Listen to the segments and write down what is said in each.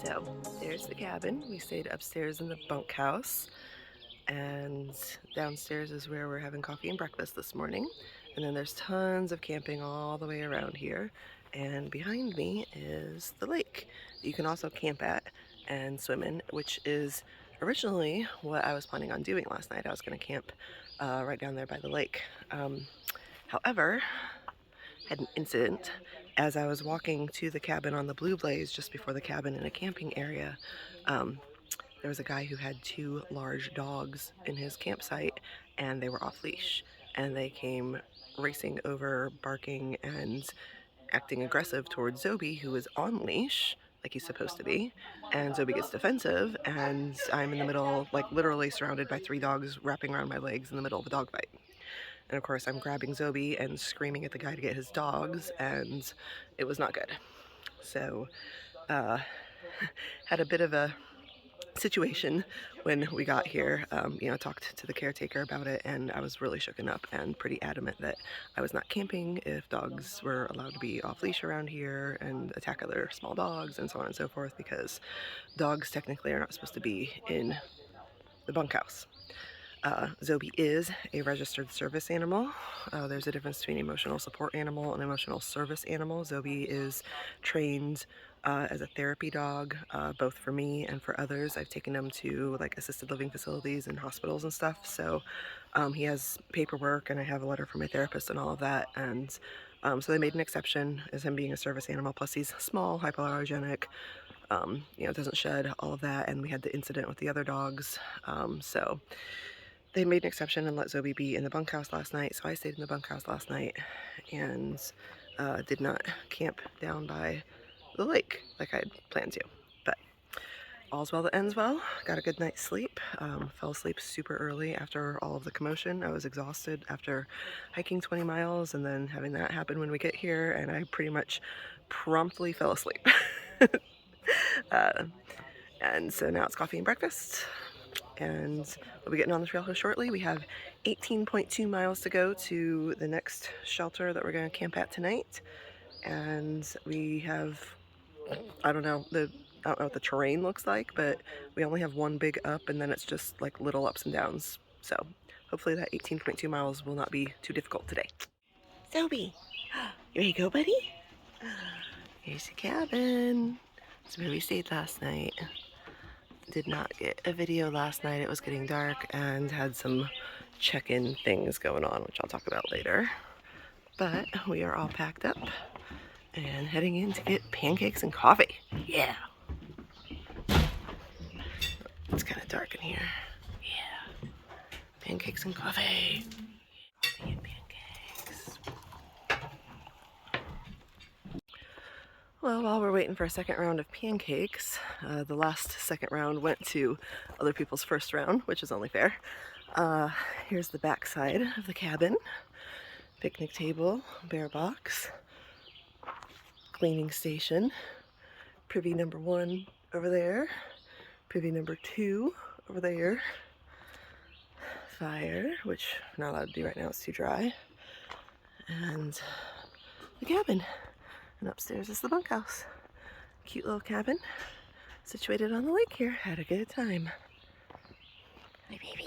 So there's the cabin. We stayed upstairs in the bunkhouse, and downstairs is where we're having coffee and breakfast this morning. And then there's tons of camping all the way around here. And behind me is the lake that you can also camp at and swim in, which is originally what I was planning on doing last night. I was going to camp right down there by the lake. However, had an incident as I was walking to the cabin on the Blue Blaze, just before the cabin in a camping area. There was a guy who had two large dogs in his campsite, and they were off leash, and they came racing over, barking and acting aggressive towards Zobi, who is on leash like he's supposed to be. And Zobi gets defensive, and I'm in the middle, like literally surrounded by three dogs wrapping around my legs in the middle of a dog fight. And of course I'm grabbing Zobi and screaming at the guy to get his dogs, and it was not good. So had a bit of a situation when we got here. Talked to the caretaker about it, and I was really shooken up and pretty adamant that I was not camping if dogs were allowed to be off leash around here and attack other small dogs and so on and so forth, because dogs technically are not supposed to be in the bunkhouse. Zobi is a registered service animal. There's a difference between emotional support animal and emotional service animal. Zobi is trained as a therapy dog, both for me and for others. I've taken him to like assisted living facilities and hospitals and stuff, so he has paperwork, and I have a letter from my therapist and all of that, and so they made an exception as him being a service animal. Plus he's small, hypoallergenic, doesn't shed, all of that, and we had the incident with the other dogs, so they made an exception and let Zobi be in the bunkhouse last night. So I stayed in the bunkhouse last night and did not camp down by the lake like I had planned to. But all's well that ends well. Got a good night's sleep. Fell asleep super early after all of the commotion. I was exhausted after hiking 20 miles and then having that happen when we get here, and I pretty much promptly fell asleep. And so now it's coffee and breakfast, and we'll be getting on the trail shortly. We have 18.2 miles to go to the next shelter that we're going to camp at tonight, and we have, I don't know what the terrain looks like, but we only have one big up, and then it's just like little ups and downs. So hopefully that 18.2 miles will not be too difficult today. Zobi, here you go, buddy. Here's the cabin. That's where we stayed last night. Did not get a video last night. It was getting dark and had some check-in things going on, which I'll talk about later. But we are all packed up and heading in to get pancakes and coffee. Yeah. It's kind of dark in here. Yeah. Pancakes and coffee. Coffee and pancakes. Well, while we're waiting for a second round of pancakes, the last second round went to other people's first round, which is only fair. Here's the back side of the cabin. Picnic table, bear box, cleaning station, privy number 1 over there, privy number 2 over there, fire, which I'm not allowed to do right now, it's too dry, and the cabin. And upstairs is the bunkhouse. Cute little cabin situated on the lake here. Had a good time. Hi, baby.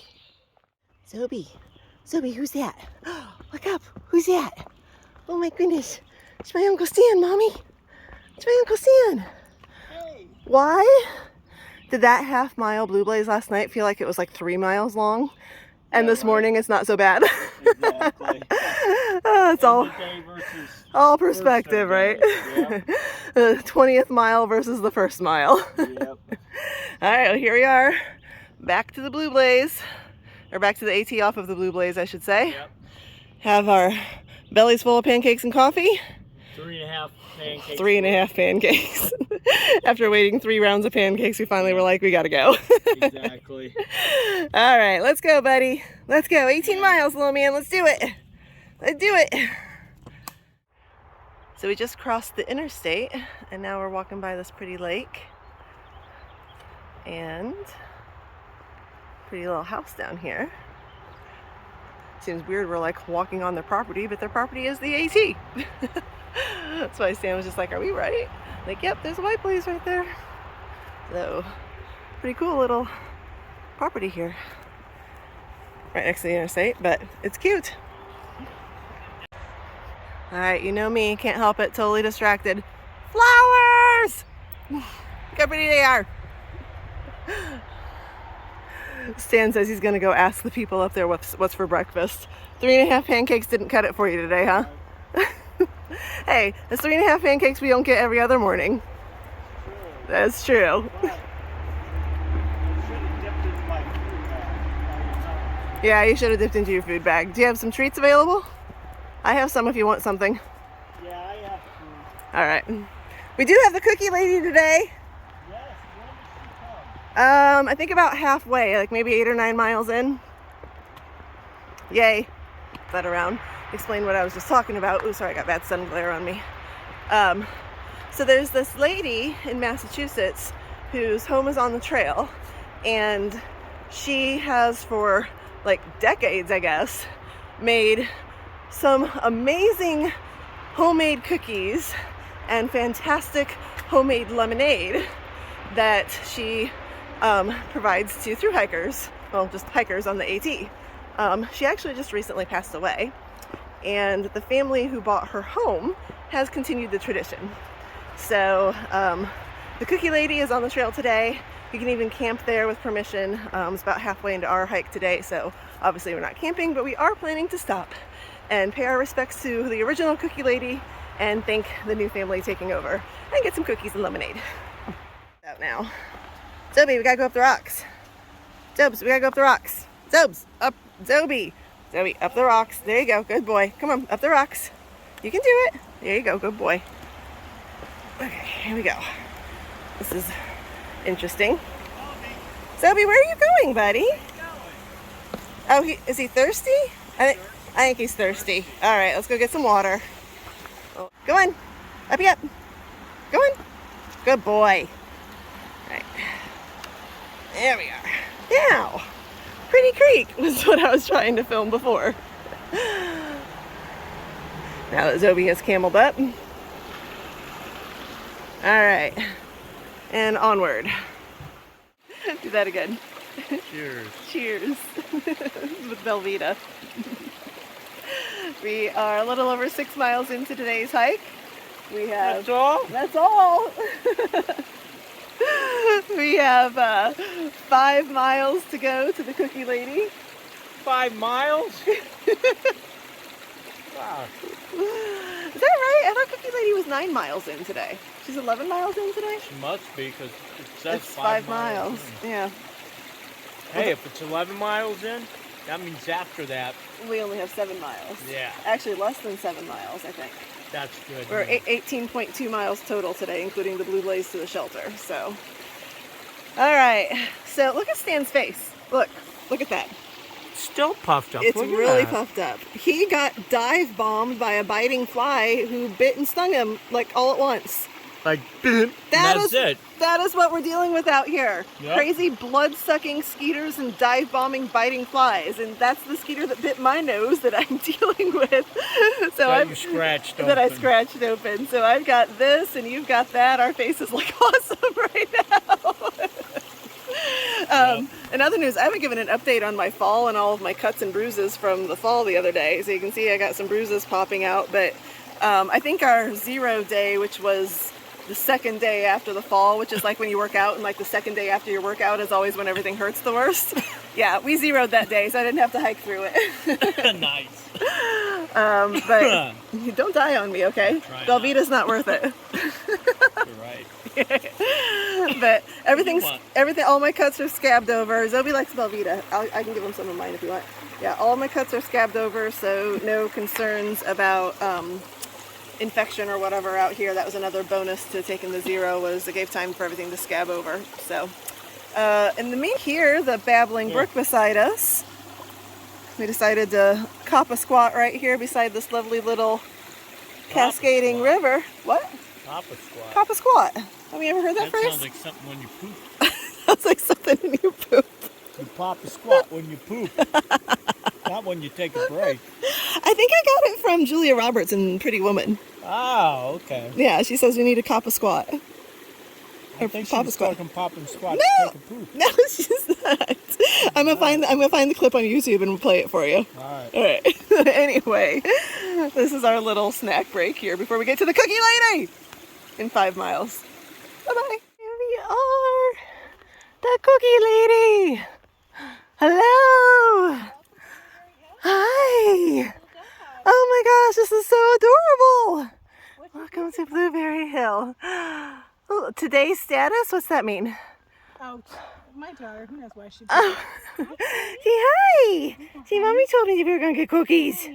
Zobi. Zobi, who's that? Oh, look up. Who's that? Oh my goodness. It's my Uncle Stan, Mommy. It's my Uncle Stan. Hey. Why did that half-mile Blue Blaze last night feel like it was like 3 miles long? And this morning it's not so bad. Exactly. It's all perspective, right? Yep. The 20th mile versus the first mile. Yep. All right, well, here we are, back to the Blue Blaze, or back to the AT off of the Blue Blaze, I should say. Yep. Have our bellies full of pancakes and coffee. 3.5 pancakes. 3.5 pancakes. After waiting 3 rounds of pancakes, we finally were like, we gotta go. Exactly. All right, let's go, buddy. Let's go. 18 miles, little man. Let's do it. Let's do it. So we just crossed the interstate, and now we're walking by this pretty lake. And pretty little house down here. Seems weird we're like walking on their property, but their property is the AT. That's why Stan was just like, are we right? Like, yep, there's a white blaze right there. So, pretty cool little property here. Right next to the interstate, but it's cute. Alright, you know me, can't help it, totally distracted. Flowers! Look how pretty they are. Stan says he's gonna go ask the people up there what's for breakfast. 3.5 pancakes didn't cut it for you today, huh? Hey, that's 3.5 pancakes we don't get every other morning. That's true. Yeah, you should have dipped into your food bag. Do you have some treats available? I have some if you want something. Yeah, I have food. All right. We do have the cookie lady today. Yes, when did she come? I think about halfway, like maybe 8 or 9 miles in. Yay. That around. Explain what I was just talking about. Oh, sorry, I got bad sun glare on me. So there's this lady in Massachusetts whose home is on the trail, and she has for like decades, I guess, made some amazing homemade cookies and fantastic homemade lemonade that she provides to thru hikers, well, just hikers on the AT. She actually just recently passed away, and the family who bought her home has continued the tradition. So the cookie lady is on the trail today. You can even camp there with permission. It's about halfway into our hike today, so obviously we're not camping, but we are planning to stop and pay our respects to the original cookie lady and thank the new family taking over and get some cookies and lemonade. Out now. Zobi, we gotta go up the rocks. Zobes, we gotta go up the rocks. Zobes, up, Zobi. Zobi, up the rocks. There you go, good boy. Come on, up the rocks. You can do it. There you go, good boy. Okay, here we go. This is interesting. Zobi, where are you going, buddy? Oh, is he thirsty? I think he's thirsty. All right, let's go get some water. Oh, go on. Uppy up. Go on. Good boy. All right. There we are. Now, Pretty Creek was what I was trying to film before. Now that Zobi has cameled up. All right. And onward. Do that again. Cheers. Cheers. With Velveeta. We are a little over 6 miles into today's hike. We have... That's all? That's all. We have 5 miles to go to the cookie lady. 5 miles? Wow. Is that right? I thought cookie lady was 9 miles in today. She's 11 miles in today? She must be, because it says It's 5 miles. Yeah. Hey, if it's 11 miles in, that means after that. We only have 7 miles. Yeah. Actually, less than 7 miles, I think. That's good. We're 18.2 miles total today, including the blue blaze to the shelter. So, all right. So look at Stan's face. Look at that. Still puffed up. It's Look at really that. puffed up. He got dive bombed by a biting fly who bit and stung him like all at once. Like, That's it. That is what we're dealing with out here. Yep. Crazy blood-sucking skeeters and dive-bombing biting flies. And that's the skeeter that bit my nose that I'm dealing with. That you scratched open. That I scratched open. So I've got this and you've got that. Our faces look awesome right now. In other news, I haven't given an update on my fall and all of my cuts and bruises from the fall the other day. So you can see I got some bruises popping out. But I think our 0 day, which was the second day after the fall, which is like when you work out, and like the second day after your workout is always when everything hurts the worst. Yeah, we zeroed that day, so I didn't have to hike through it. Nice. But don't die on me, okay? Velveeta's not worth it. You're right. But everything, all my cuts are scabbed over. Zobi likes Velveeta. I can give him some of mine if you want. Yeah, all my cuts are scabbed over, so no concerns about infection or whatever out here. That was another bonus to taking the 0, was it gave time for everything to scab over. So in the mean here, the babbling brook beside us, we decided to cop a squat right here beside this lovely little cascading river. What? Cop a squat. Cop a squat. Have you ever heard that phrase? That sounds like something when you poop. Sounds like something when you poop. You pop a squat when you poop. Not when you take a break. I think I got it from Julia Roberts in Pretty Woman. Oh, okay. Yeah, she says you need to cop a squat. I I think Papa she's squat. talking pop and squat No! to take a poop. No, she's not. I'm gonna find the clip on YouTube and play it for you. All right. All right. Anyway, this is our little snack break here before we get to the cookie lady in 5 miles. Bye-bye. Here we are. The cookie lady. Hello. Hi. Oh my gosh, this is so adorable. Welcome to Blueberry Hill. Oh, today's status? What's that mean? Oh, my daughter, who knows why she. Oh. Say hi. See, Mommy told me we were going to get cookies.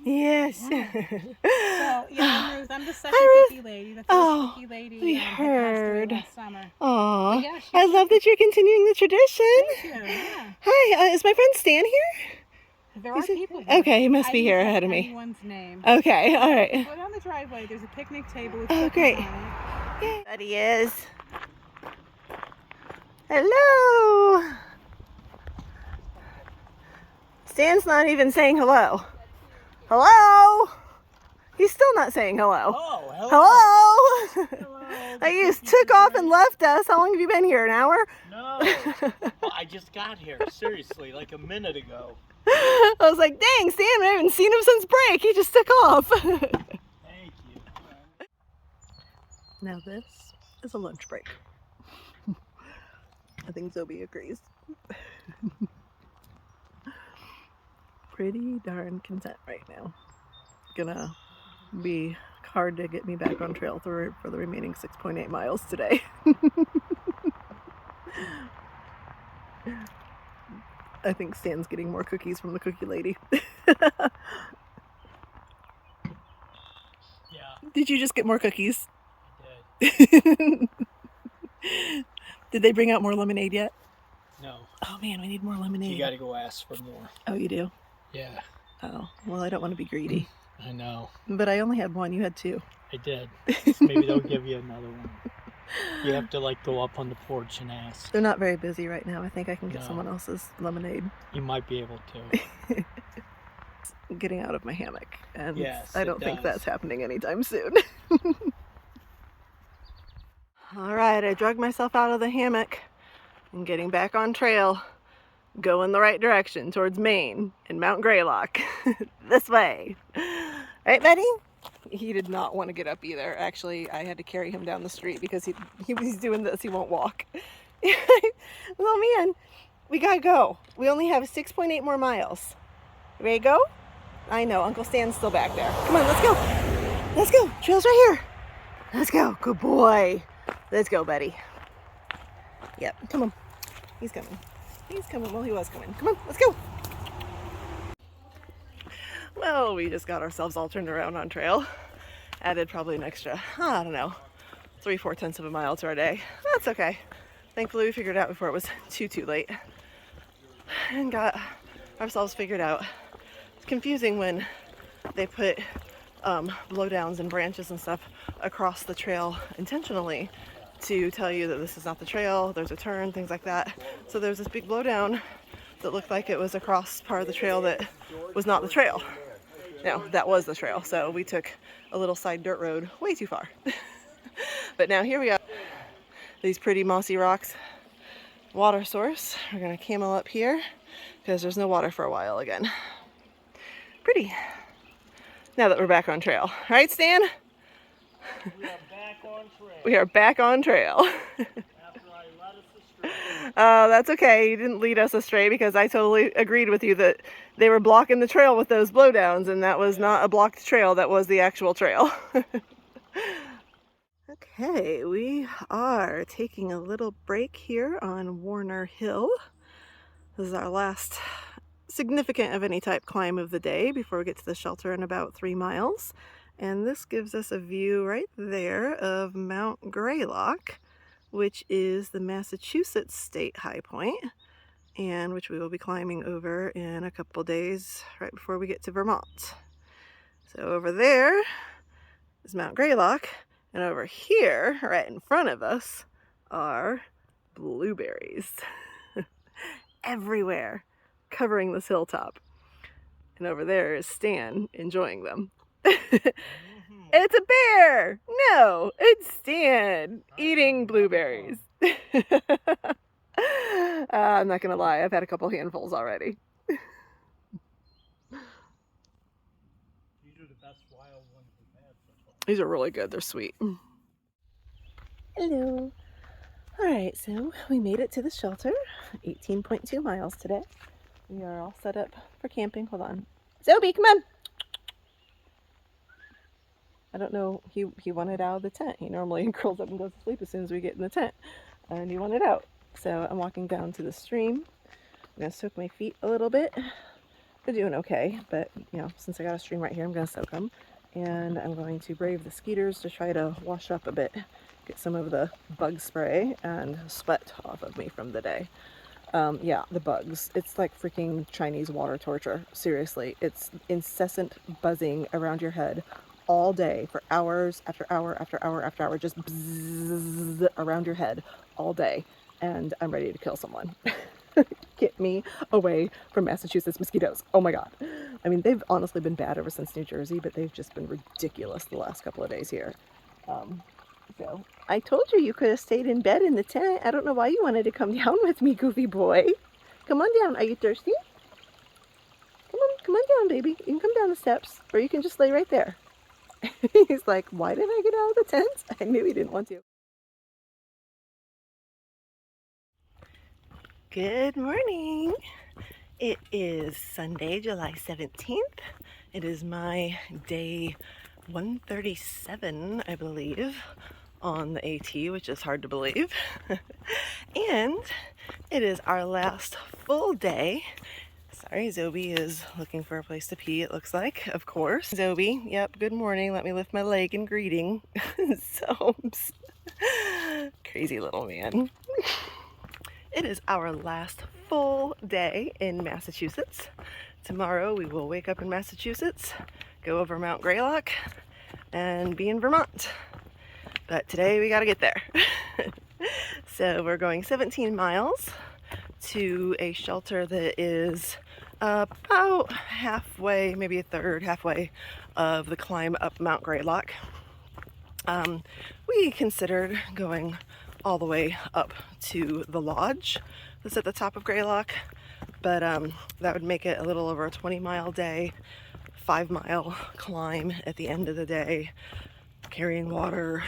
Yes. So, yeah, I'm Ruth. I'm the second Hi, Ruth. cookie lady. The first Oh, cookie lady we that passed away heard. last summer. Aw, Yeah, I love that you're continuing the tradition. Thank you. Yeah. Hi, is my friend Stan here? There are Is it- people here. Okay, he must I be didn't here catch ahead of me. anyone's name. Okay, all right. Go down the driveway. There's a picnic table with Oh, cookies great. on it. Yeah. That he is. Hello. Stan's not even saying hello. Hello. He's still not saying hello. Oh, hello. Hello. Hello. You just took off and left us. How long have you been here? An hour? No. Well, I just got here. Seriously, like a minute ago. I was like, dang, Stan, I haven't seen him since break. He just took off. Thank you. Now this is a lunch break. I think Zoe agrees. Pretty darn content right now. Gonna be hard to get me back on trail for the remaining 6.8 miles today. I think Stan's getting more cookies from the cookie lady. Yeah. Did you just get more cookies? I did. Did they bring out more lemonade yet? No. Oh man, we need more lemonade. You got to go ask for more. Oh, you do? Yeah. Oh, well, I don't want to be greedy. I know. But I only had one. You had two. I did. Maybe they'll give you another one. You have to like go up on the porch and ask. They're not very busy right now. I think I can get No. someone else's lemonade. You might be able to. Getting out of my hammock. And Yes, I it don't think does. that's happening anytime soon. All right, I dragged myself out of the hammock and getting back on trail, going the right direction towards Maine and Mount Greylock. This way. Right, Betty? He did not want to get up either. Actually, I had to carry him down the street because he's doing this. He won't walk. Well, man, we gotta go. We only have 6.8 more miles. Ready to go? I know, Uncle Stan's still back there. Come on, let's go. Let's go. Trail's right here. Let's go. Good boy. Let's go, buddy. Yep, come on. He's coming. He's coming. Well, he was coming. Come on, let's go. Well, we just got ourselves all turned around on trail. Added probably an extra, I don't know, 3/4 of a mile to our day. That's okay. Thankfully, we figured it out before it was too late. And got ourselves figured out. It's confusing when they put blowdowns and branches and stuff across the trail intentionally to tell you that this is not the trail, there's a turn, things like that. So there's this big blowdown that looked like it was across part of the trail that was not the trail. No, that was the trail. So we took a little side dirt road way too far. But now here we are. These pretty mossy rocks. Water source. We're gonna camel up here because there's no water for a while again. Pretty. Now that we're back on trail. Right, Stan? We are back on trail. We are back on trail. After I led us astray. That's okay. You didn't lead us astray because I totally agreed with you that they were blocking the trail with those blowdowns, and that was not a blocked trail. That was the actual trail. Okay, we are taking a little break here on Warner Hill. This is our last significant of any type climb of the day before we get to the shelter in about 3 miles. And this gives us a view right there of Mount Greylock, which is the Massachusetts state high point, and which we will be climbing over in a couple days right before we get to Vermont. So over there is Mount Greylock, and over here, right in front of us, are blueberries. Everywhere, covering this hilltop. And over there is Stan enjoying them. animal. It's a bear! No, it's Stan eating blueberries. I'm not gonna lie, I've had a couple handfuls already. These are the best wild ones we've had so far. These are really good, they're sweet. Hello. Alright, so we made it to the shelter. 18.2 miles today. We are all set up for camping. Hold on. Zoe, come on! I don't know, he wanted out of the tent. He normally curls up and goes to sleep as soon as we get in the tent. And he wanted out. So I'm walking down to the stream. I'm going to soak my feet a little bit. They're doing okay, but you know, since I got a stream right here, I'm going to soak them. And I'm going to brave the skeeters to try to wash up a bit. Get some of the bug spray and sweat off of me from the day. Yeah, the bugs. It's like freaking Chinese water torture. Seriously, it's incessant buzzing around your head all day for hours after hour after hour after hour, just bzzz around your head all day. And I'm ready to kill someone. Get me away from Massachusetts mosquitoes. Oh my God. I mean, they've honestly been bad ever since New Jersey, but they've just been ridiculous the last couple of days here. So I told you you could have stayed in bed in the tent. I don't know why you wanted to come down with me, goofy boy. Come on down. Are you thirsty? Come on down, baby. You can come down the steps, or you can just lay right there. He's like, why did I get out of the tent? I knew he didn't want to. Good morning. It is Sunday, July 17th. It is my day 137, I believe, on the AT, which is hard to believe. And it is our last full day. Sorry, Zoe is looking for a place to pee, it looks like, of course. Zoe, yep, good morning. Let me lift my leg in greeting. Soames. Crazy little man. It is our last full day in Massachusetts. Tomorrow we will wake up in Massachusetts, go over Mount Greylock, and be in Vermont. But today we gotta get there. So we're going 17 miles to a shelter that is about halfway, maybe a third, halfway of the climb up Mount Greylock. We considered going all the way up to the lodge that's at the top of Greylock, but that would make it a little over a 20-mile day, 5-mile climb at the end of the day, carrying water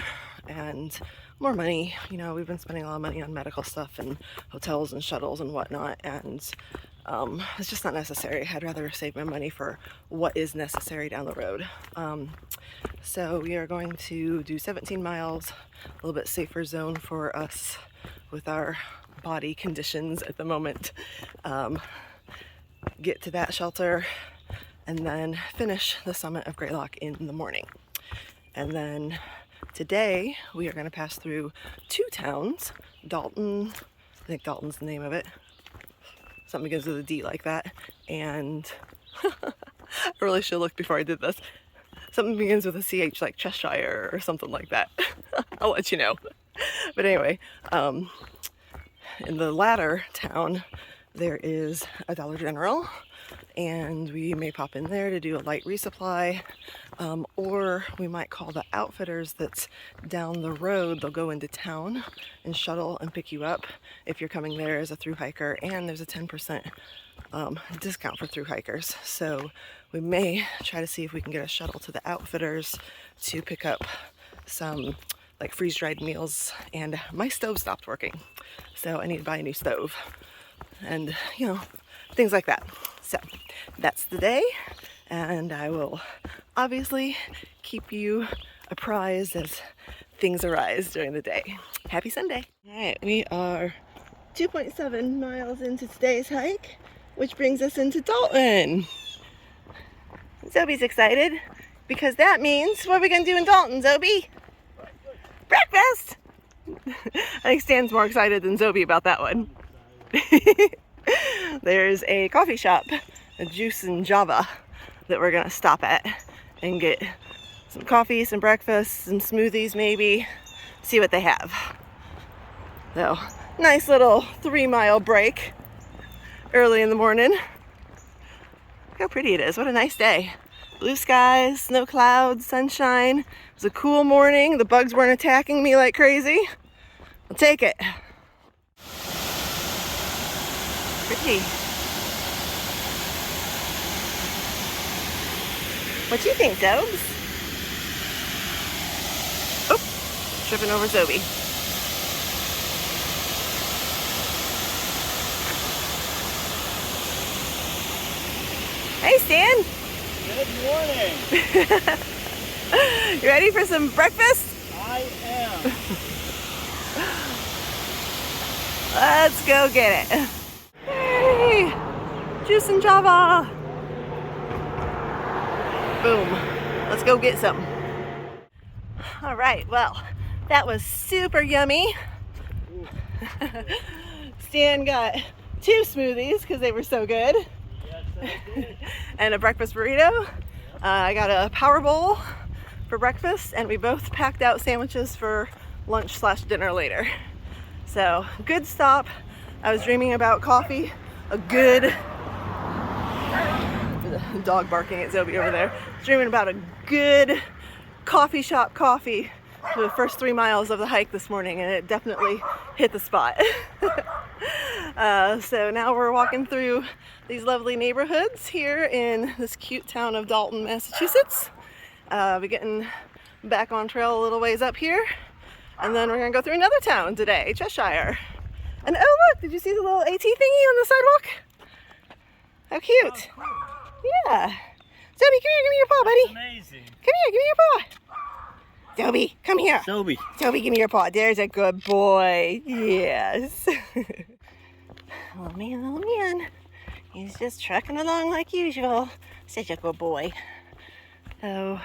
and more money. You know, we've been spending a lot of money on medical stuff and hotels and shuttles and whatnot, and it's just not necessary. I'd rather save my money for what is necessary down the road. So we are going to do 17 miles, a little bit safer zone for us with our body conditions at the moment. Get to that shelter and then finish the summit of Greylock in the morning. And then today we are going to pass through 2 towns, Dalton, I think Dalton's the name of it. Something begins with a D like that. And I really should look before I did this. Something begins with a CH like Cheshire or something like that. I'll let you know. But anyway, in the latter town, there is a Dollar General, and we may pop in there to do a light resupply, or we might call the outfitters that's down the road. They'll go into town and shuttle and pick you up if you're coming there as a thru-hiker, and there's a 10% discount for thru-hikers. So we may try to see if we can get a shuttle to the outfitters to pick up some like freeze-dried meals. And my stove stopped working, so I need to buy a new stove and, you know, things like that. So that's the day, and I will obviously keep you apprised as things arise during the day. Happy Sunday. All right, we are 2.7 miles into today's hike, which brings us into Dalton. Zoe's excited because that means, what are we gonna do in Dalton, Zoe? Breakfast! I think Stan's more excited than Zoe about that one. There's a coffee shop, a Juice and Java, that we're gonna stop at and get some coffee, some breakfast, some smoothies maybe, see what they have. So, nice little 3-mile break early in the morning. Look how pretty it is, what a nice day. Blue skies, no clouds, sunshine. It was a cool morning. The bugs weren't attacking me like crazy. I'll take it. Pretty. What you think, Dobes? Oh, tripping over Zoe. Hey, Stan. Good morning. You ready for some breakfast? I am. Let's go get it. Hey, juice and Java. Boom. Let's go get some. All right, well, that was super yummy. Stan got 2 smoothies because they were so good. Yes, I did. And a breakfast burrito. I got a power bowl for breakfast, and we both packed out sandwiches for lunch/dinner later. So, good stop. I was dreaming about coffee, a good dog barking at Zoe over there. Dreaming about a good coffee shop coffee for the first 3 miles of the hike this morning, and it definitely hit the spot. So now we're walking through these lovely neighborhoods here in this cute town of Dalton, Massachusetts. We're getting back on trail a little ways up here, and then we're gonna go through another town today, Cheshire. And oh look, did you see the little AT thingy on the sidewalk? How cute. Oh, cool. Yeah. Zoe, come here, give me your paw, buddy. Amazing. Come here, give me your paw. Zoe, come here. Toby. Zoe, give me your paw. There's a good boy. Yes. Oh man. He's just trucking along like usual. Such a good boy. So,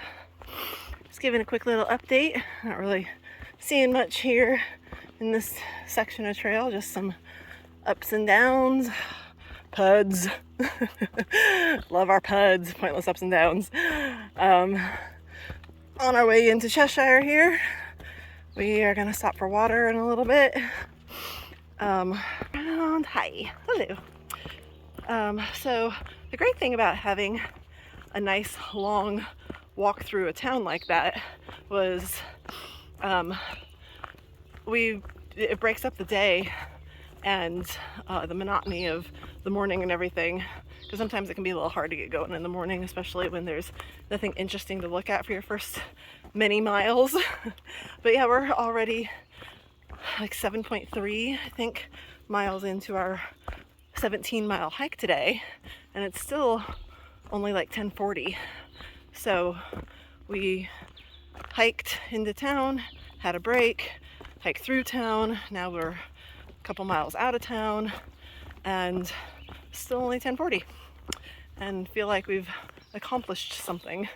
just giving a quick little update. Not really seeing much here in this section of trail. Just some ups and downs. Puds. Love our puds. Pointless ups and downs. On our way into Cheshire here. We are gonna stop for water in a little bit. And hi, hello. So the great thing about having a nice long walk through a town like that was it breaks up the day and the monotony of the morning and everything, because sometimes it can be a little hard to get going in the morning, especially when there's nothing interesting to look at for your first many miles. But yeah, we're already like 7.3, I think, miles into our 17-mile hike today, and it's still only like 10:40. So we hiked into town, had a break, hiked through town. Now we're a couple miles out of town and still only 10:40, and feel like we've accomplished something,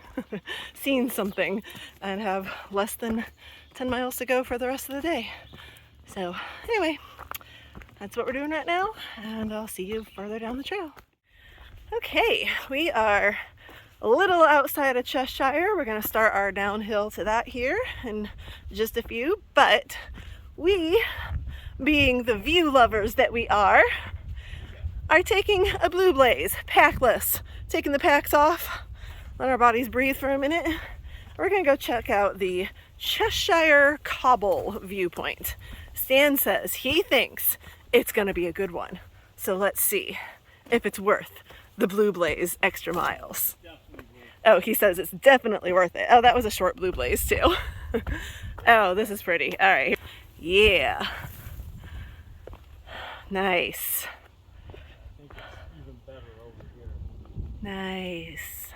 seen something, and have less than 10 miles to go for the rest of the day. So anyway, that's what we're doing right now, and I'll see you further down the trail. Okay, we are a little outside of Cheshire. We're going to start our downhill to that here in just a few, but we, being the view lovers that we are taking a blue blaze, packless, taking the packs off, let our bodies breathe for a minute. We're going to go check out the Cheshire Cobble viewpoint. Stan says he thinks it's going to be a good one. So let's see if it's worth the blue blaze extra miles. Oh, he says it's definitely worth it. Oh, that was a short blue blaze too. Oh, this is pretty. All right. Yeah. Nice. I think it's even better over here. Nice.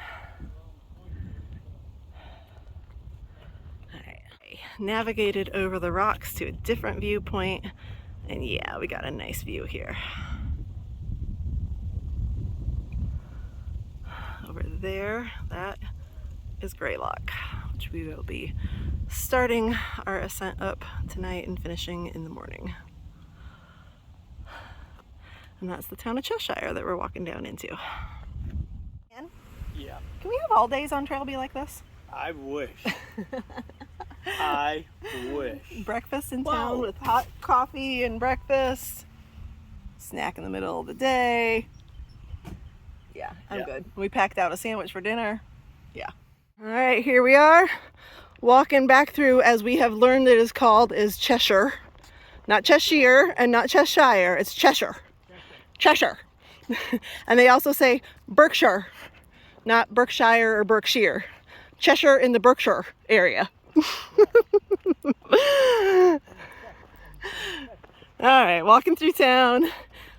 All right. Navigated over the rocks to a different viewpoint, and yeah, we got a nice view here. Over there, that is Greylock, which we will be starting our ascent up tonight and finishing in the morning. And that's the town of Cheshire that we're walking down into. Yeah. Can we have all days on trail be like this? I wish. I wish. Breakfast in Wow. town with hot coffee and breakfast. Snack in the middle of the day. Yeah, I'm Yeah. good. We packed out a sandwich for dinner. Yeah. All right, here we are, walking back through, as we have learned it is called, is Cheshire. Not Cheshire and not Cheshire, it's Cheshire. Cheshire. And they also say Berkshire, not Berkshire or Berkshire. Cheshire in the Berkshire area. All right, walking through town.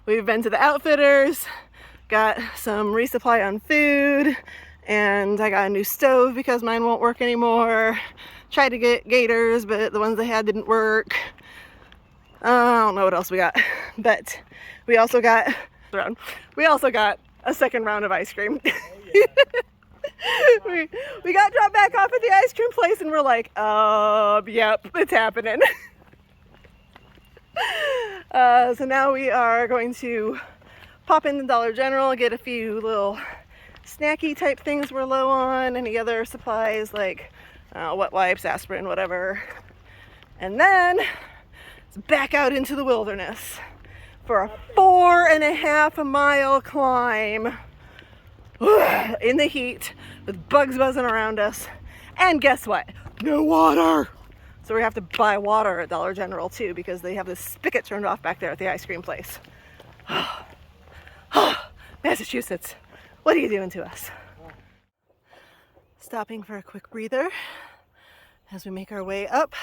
We've been to the Outfitters, got some resupply on food, and I got a new stove because mine won't work anymore. Tried to get gators, but the ones they had didn't work. I don't know what else we got, but we also got a second round of ice cream. we got dropped back off at the ice cream place and we're like, yep, it's happening. So now we are going to pop into Dollar General, get a few little snacky type things we're low on, any other supplies like wet wipes, aspirin, whatever. And then it's back out into the wilderness for a 4.5 mile climb in the heat with bugs buzzing around us. And guess what? No water! So we have to buy water at Dollar General too because they have this spigot turned off back there at the ice cream place. Massachusetts, what are you doing to us? Stopping for a quick breather as we make our way up.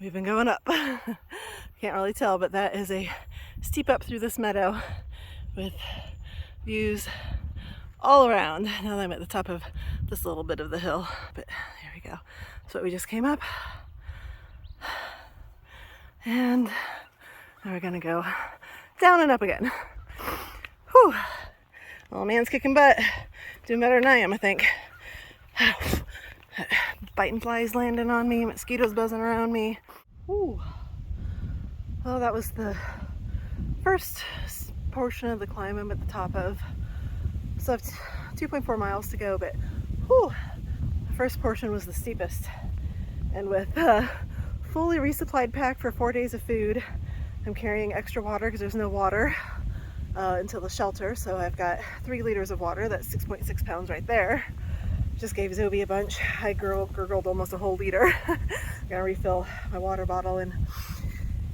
We've been going up. Can't really tell, but that is a steep up through this meadow with views all around. Now that I'm at the top of this little bit of the hill, but there we go. So we just came up, and now we're gonna go down and up again. Whew. Little man's kicking butt. Doing better than I am, I think. Biting flies landing on me, mosquitoes buzzing around me. Ooh. Well, that was the first portion of the climb I'm at the top of. So I have 2.4 miles to go, but whew, the first portion was the steepest. And with a fully resupplied pack for 4 days of food, I'm carrying extra water because there's no water until the shelter. So I've got 3 liters of water, that's 6.6 pounds right there. Just gave Zoe a bunch. I gurgled almost a whole liter. I'm gonna refill my water bottle and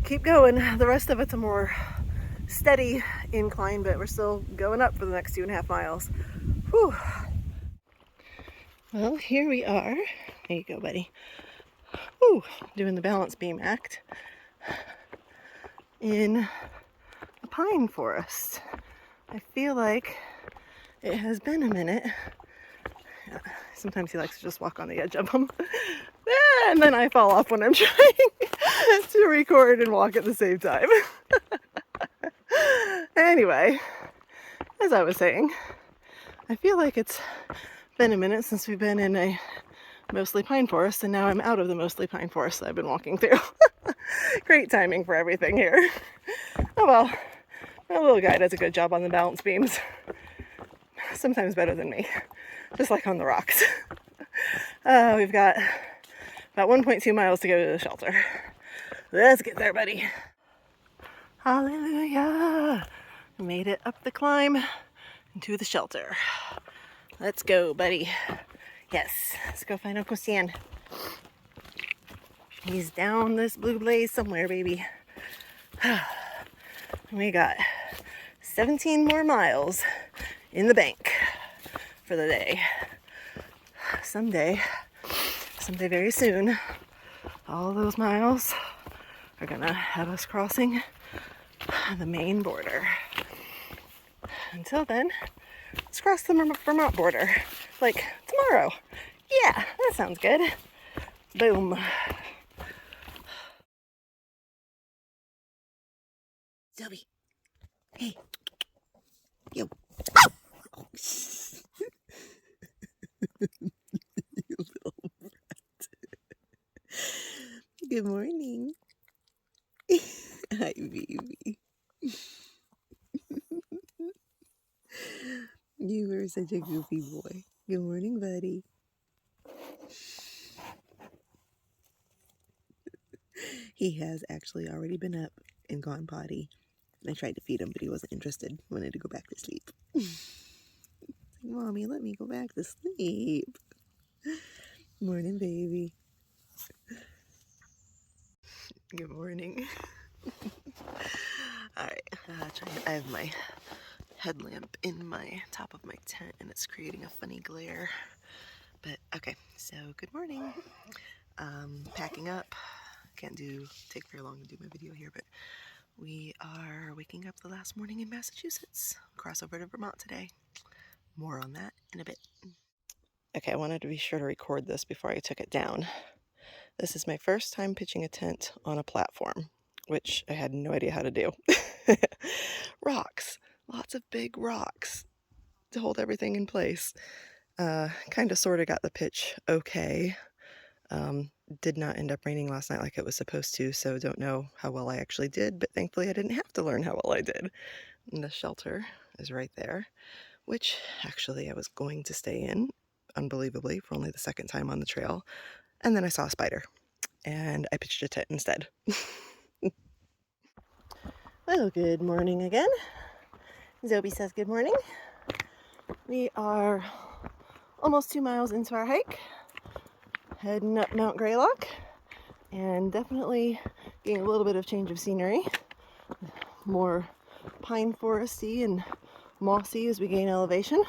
keep going. The rest of it's a more steady incline, but we're still going up for the next 2.5 miles. Whew. Well, here we are. There you go, buddy. Whew. Doing the balance beam act in a pine forest. I feel like it has been a minute. Sometimes he likes to just walk on the edge of them. And then I fall off when I'm trying to record and walk at the same time. Anyway, as I was saying, I feel like it's been a minute since we've been in a mostly pine forest, and now I'm out of the mostly pine forest that I've been walking through. Great timing for everything here. Oh well, my little guy does a good job on the balance beams. Sometimes better than me, just like on the rocks. We've got about 1.2 miles to go to the shelter. Let's get there, buddy. Hallelujah! We made it up the climb into the shelter. Let's go, buddy. Yes, let's go find Uncle Stan. He's down this blue blaze somewhere, baby. We got 17 more miles in the bank for the day. Someday very soon, all those miles are gonna have us crossing the Maine border. Until then, let's cross the Vermont border, like tomorrow. Yeah, that sounds good. Boom. Zoe. Hey. Yo. You little brat. Good morning. Hi, baby. You were such a goofy boy. Good morning, buddy. He has actually already been up and gone potty. I tried to feed him, but he wasn't interested. Wanted to go back to sleep. like, Mommy, let me go back to sleep. Morning, baby. Good morning. Alright, I have my headlamp in my top of my tent and it's creating a funny glare. But okay, so good morning. Packing up. Can't take very long to do my video here, but we are waking up the last morning in Massachusetts. Cross over to Vermont today. More on that in a bit. Okay, I wanted to be sure to record this before I took it down. This is my first time pitching a tent on a platform, which I had no idea how to do. Rocks, lots of big rocks to hold everything in place. Kind of sort of got the pitch okay. Did not end up raining last night like it was supposed to, so don't know how well I actually did, but thankfully I didn't have to learn how well I did. And the shelter is right there, which actually I was going to stay in, unbelievably, for only the second time on the trail. And then I saw a spider, and I pitched a tent instead. Well, good morning again. Zoe says good morning. We are almost 2 miles into our hike, heading up Mount Greylock, and definitely getting a little bit of change of scenery. More pine foresty and mossy as we gain elevation,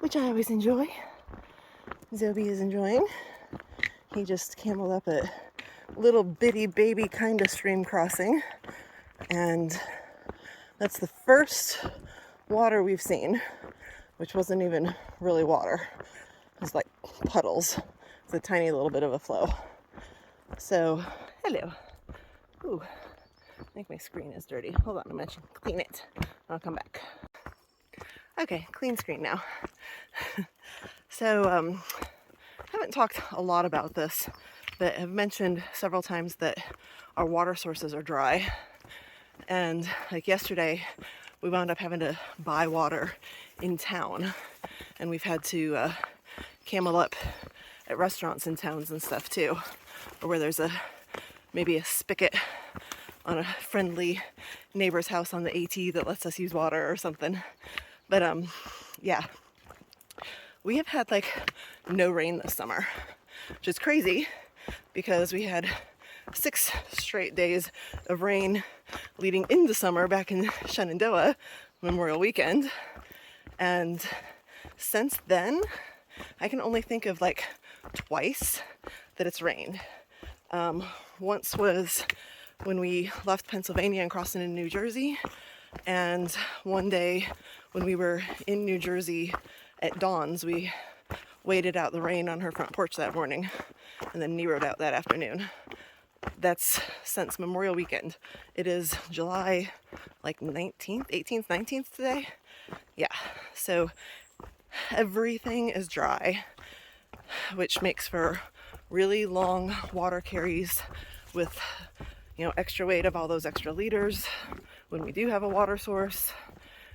which I always enjoy. Zoe is enjoying. He just cameled up a little bitty baby kind of stream crossing, and that's the first water we've seen, which wasn't even really water. It was like puddles. It's a tiny little bit of a flow. So, hello. Ooh, I think my screen is dirty. Hold on, I'm gonna clean it. I'll come back. Okay, clean screen now. So, haven't talked a lot about this, but have mentioned several times that our water sources are dry. And like yesterday, we wound up having to buy water in town, and we've had to camel up at restaurants in towns and stuff too, or where there's maybe a spigot on a friendly neighbor's house on the AT that lets us use water or something. But yeah, we have had like no rain this summer, which is crazy because we had 6 straight days of rain leading into summer back in Shenandoah Memorial Weekend. And since then, I can only think of like twice that it's rained. Once was when we left Pennsylvania and crossed into New Jersey, and one day when we were in New Jersey at Dawn's, we waited out the rain on her front porch that morning and then Nero'd out that afternoon. That's since Memorial Weekend. It is July like 19th, 18th, 19th today. Yeah, so everything is dry, which makes for really long water carries with, you know, extra weight of all those extra liters when we do have a water source.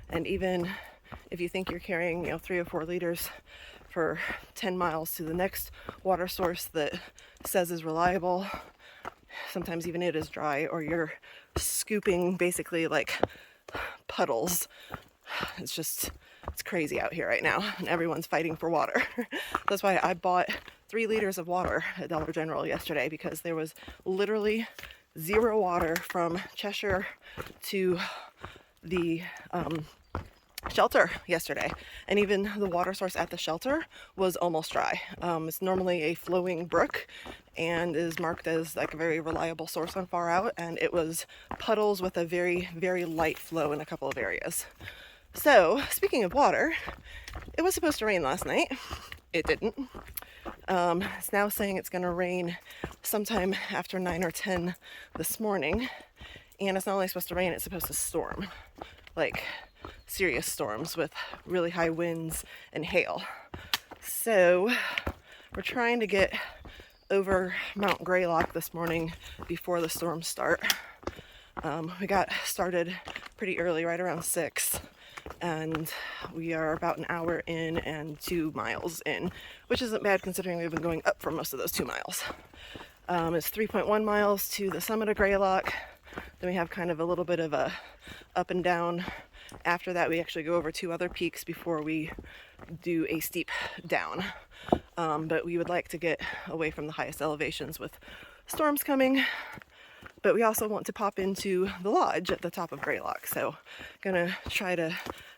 And even if you think you're carrying, you know, 3 or 4 liters for 10 miles to the next water source that says is reliable, sometimes even it is dry, or you're scooping basically like puddles. It's crazy out here right now, and everyone's fighting for water. That's why I bought 3 liters of water at Dollar General yesterday, because there was literally 0 water from Cheshire to the shelter yesterday, and even the water source at the shelter was almost dry. It's normally a flowing brook and is marked as like a very reliable source on Far Out, and it was puddles with a very, very light flow in a couple of areas. So, speaking of water, it was supposed to rain last night. It didn't. It's now saying it's going to rain sometime after 9 or 10 this morning, and it's not only supposed to rain, it's supposed to storm. Like serious storms with really high winds and hail. So we're trying to get over Mount Greylock this morning before the storms start. We got started pretty early, right around 6, and we are about an hour in and 2 miles in, which isn't bad considering we've been going up for most of those 2 miles. It's 3.1 miles to the summit of Greylock. Then we have kind of a little bit of a up and down After that, we actually go over 2 other peaks before we do a steep down. But we would like to get away from the highest elevations with storms coming. But we also want to pop into the lodge at the top of Greylock. So gonna try to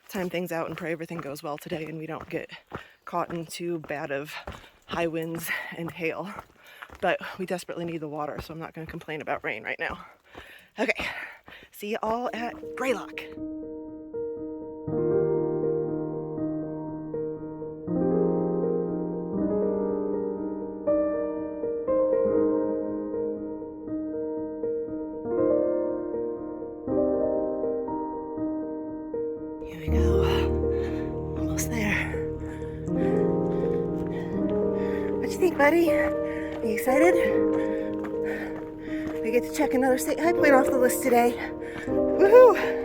time things out and pray everything goes well today and we don't get caught in too bad of high winds and hail. But we desperately need the water, so I'm not gonna complain about rain right now. Okay, see you all at Greylock. Here we go, almost there. What you think, buddy? Are you excited? We get to check another state high point off the list today. Woohoo!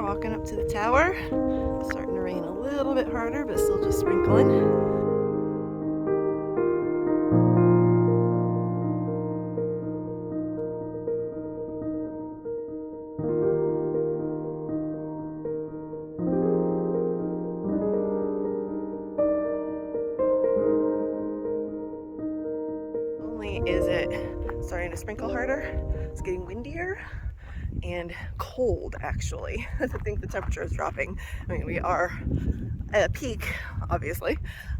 Walking up to the tower. Starting to rain a little bit harder, but still just sprinkling. Only is it starting to sprinkle harder, it's getting windier and cold actually. I think the temperature is dropping. I mean, we are at a peak, obviously,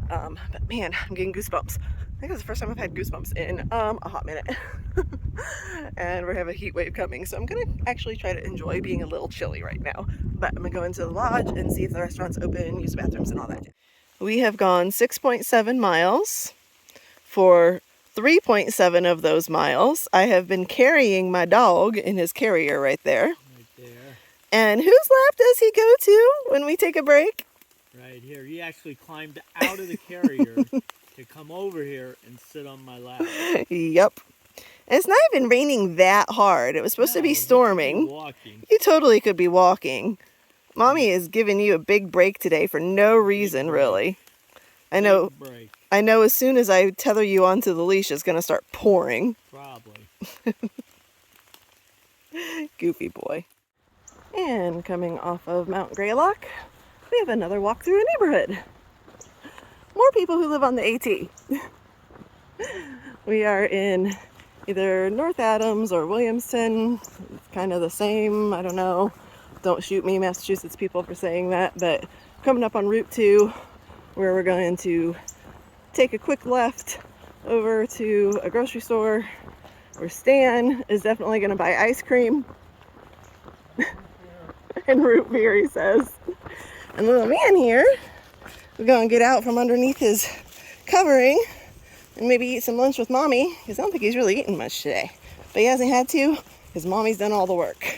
but man, I'm getting goosebumps. I think it's the first time I've had goosebumps in a hot minute. And we have a heat wave coming, so I'm gonna actually try to enjoy being a little chilly right now. But I'm gonna go into the lodge and see if the restaurant's open, use the bathrooms and all that. We have gone 6.7 miles. For 3.7 of those miles, I have been carrying my dog in his carrier right there. Right there. And whose lap does he go to when we take a break? Right here. He actually climbed out of the carrier to come over here and sit on my lap. Yep. And it's not even raining that hard. It was supposed to be storming. Walking. You totally could be walking. Mommy is giving you a big break today for no reason, really. I know. Break. I know as soon as I tether you onto the leash, it's going to start pouring. Probably. Goofy boy. And coming off of Mount Greylock, we have another walk through a neighborhood. More people who live on the AT. We are in either North Adams or Williamston. It's kind of the same, I don't know. Don't shoot me, Massachusetts people, for saying that, but coming up on Route 2, where we're going to take a quick left over to a grocery store where Stan is definitely going to buy ice cream and root beer, he says. And the little man here, we're going to get out from underneath his covering and maybe eat some lunch with Mommy, because I don't think he's really eaten much today. But he hasn't had to, because Mommy's done all the work.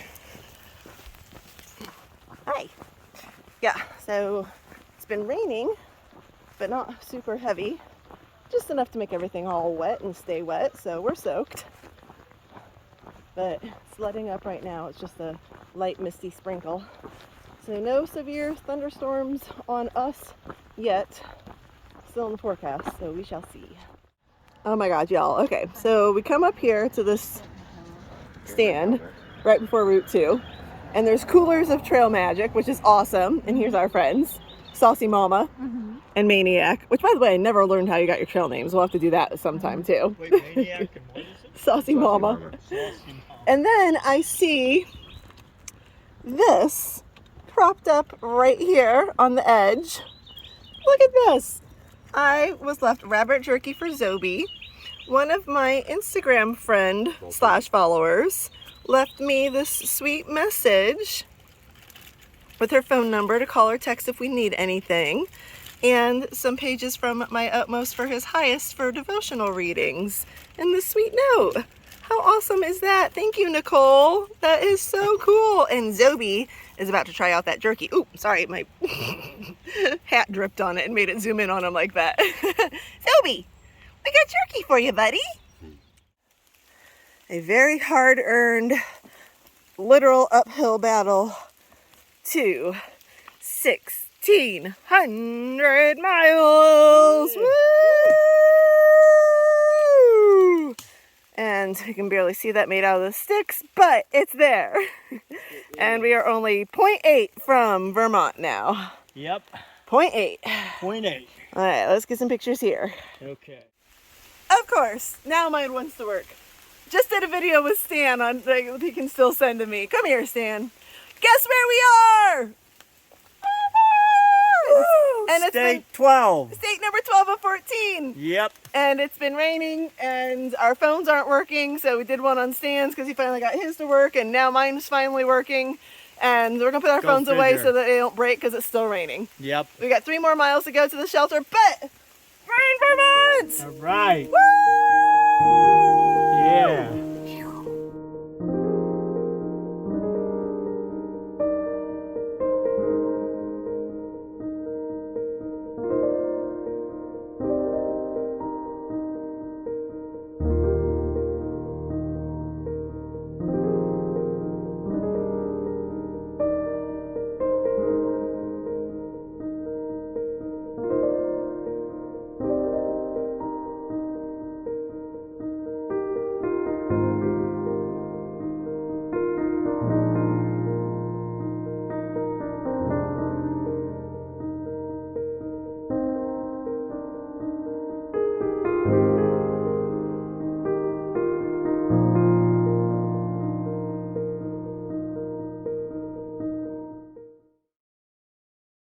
Hi. Yeah, so it's been raining, but not super heavy, just enough to make everything all wet and stay wet, so we're soaked. But it's letting up right now. It's just a light misty sprinkle, so no severe thunderstorms on us yet. Still in the forecast, so we shall see. Oh my god, y'all. Okay, so we come up here to this stand right before Route 2, and there's coolers of Trail Magic, which is awesome. And here's our friends, Saucy Mama, and Maniac, which by the way, I never learned how you got your trail names. We'll have to do that sometime too. Wait, Maniac and what is it? Saucy Mama. Saucy Mama. And then I see this propped up right here on the edge. Look at this. I was left rabbit jerky for Zobi. One of my Instagram friend / followers left me this sweet message with her phone number to call or text if we need anything, and some pages from My Utmost for His Highest for devotional readings, and this sweet note. How awesome is that? Thank you, Nicole. That is so cool. And Zobi is about to try out that jerky. Ooh, sorry, my hat dripped on it and made it zoom in on him like that. Zobi, we got jerky for you, buddy. A very hard-earned, literal uphill battle to 1,600 miles. Woo! And you can barely see that made out of the sticks, but it's there. And we are only 0.8 from Vermont now. Yep. 0.8. 0.8. All right, let's get some pictures here. Okay. Of course, now mine wants to work. Just did a video with Stan on, like, he can still send to me. Come here, Stan. Guess where we are? And it's State 12. state number 12 of 14. Yep. And it's been raining and our phones aren't working, so we did one on Stan's because he finally got his to work, and now mine's finally working. And we're gonna put our Go phones away figure. so that they don't break because it's still raining. Yep. We got 3 more miles to go to the shelter, but we're in Vermont! All right. Woo! Yeah.